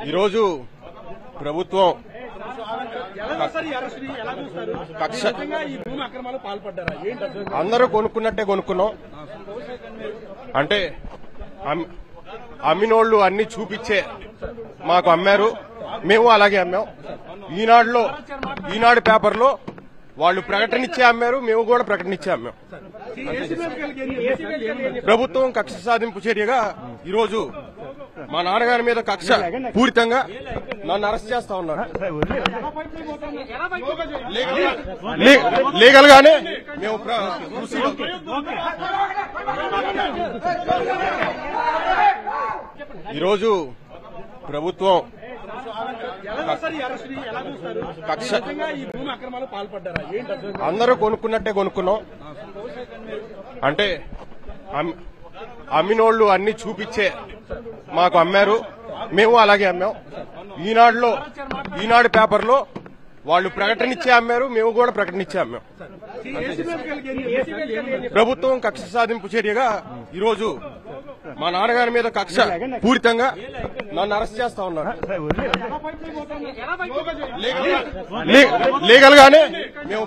ఈరోజు ప్రభుత్వం కక్ష అందరూ కొనుక్కున్నట్టే కొనుక్కున్నాం. అంటే అమ్మినోళ్లు అన్ని చూపించే మాకు అమ్మారు, మేము అలాగే అమ్మాం. ఈనాడు పేపర్లో వాళ్ళు ప్రకటనిచ్చే అమ్మారు, మేము కూడా ప్రకటనిచ్చే అమ్మాం. ప్రభుత్వం కక్ష సాధింపు చర్యగా ఈరోజు మా నాన్నగారి మీద కక్ష పూరితంగా నన్ను అరెస్ట్ చేస్తా ఉన్నారు. లీగల్ గానే మేము ఈరోజు ప్రభుత్వం కక్ష అందరూ కొనుక్కున్నట్టే కొనుక్కున్నాం. అంటే అమ్మినోళ్లు అన్ని చూపించే మాకు అమ్మారు, మేము అలాగే అమ్మాం. ఈనాడు పేపర్లో వాళ్ళు ప్రకటనిచ్చే అమ్మారు, మేము కూడా ప్రకటనిచ్చే అమ్మాం. ప్రభుత్వం కక్ష సాధింపు చర్యగా ఈరోజు మా నాన్నగారి మీద కక్ష పూరితంగా నన్ను అరెస్ట్ చేస్తా ఉన్నారు. లీగల్ గానే మేము